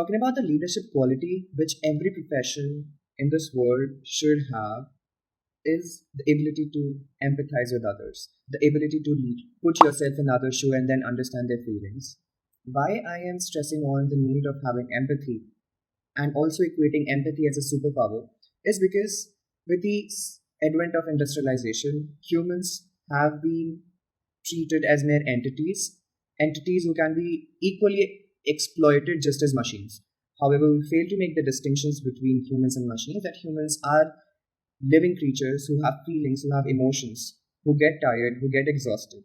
Talking about the leadership quality which every profession in this world should have is the ability to empathize with others, the ability to put yourself in others' shoe and then understand their feelings. Why I am stressing on the need of having empathy and also equating empathy as a superpower is because with the advent of industrialization, humans have been treated as mere entities, entities who can be equally exploited just as machines. However, we fail to make the distinctions between humans and machines, that humans are living creatures who have feelings, who have emotions, who get tired, who get exhausted.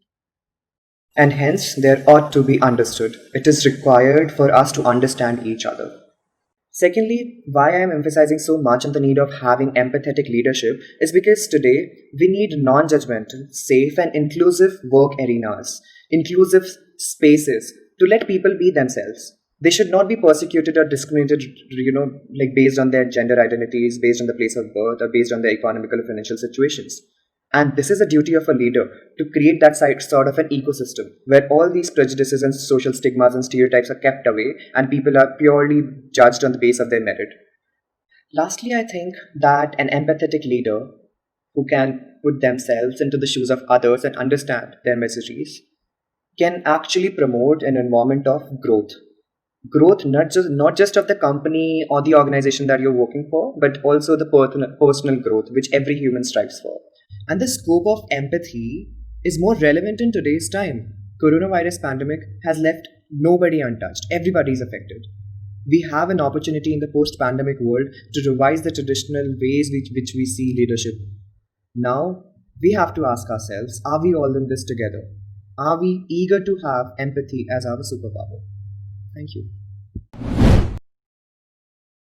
And hence, there ought to be understood. It is required for us to understand each other. Secondly, why I am emphasizing so much on the need of having empathetic leadership is because today we need non judgmental, safe, and inclusive work arenas, inclusive spaces to let people be themselves. They should not be persecuted or discriminated, like based on their gender identities, based on the place of birth, or based on their economical or financial situations. And this is a duty of a leader to create that sort of an ecosystem where all these prejudices and social stigmas and stereotypes are kept away and people are purely judged on the basis of their merit. Lastly, I think that an empathetic leader who can put themselves into the shoes of others and understand their miseries can actually promote an environment of growth. Growth not just of the company or the organization that you're working for, but also the personal growth which every human strives for. And the scope of empathy is more relevant in today's time. Coronavirus pandemic has left nobody untouched. Everybody is affected. We have an opportunity in the post-pandemic world to revise the traditional ways which we see leadership. Now, we have to ask ourselves, are we all in this together? Are we eager to have empathy as our superpower? Thank you.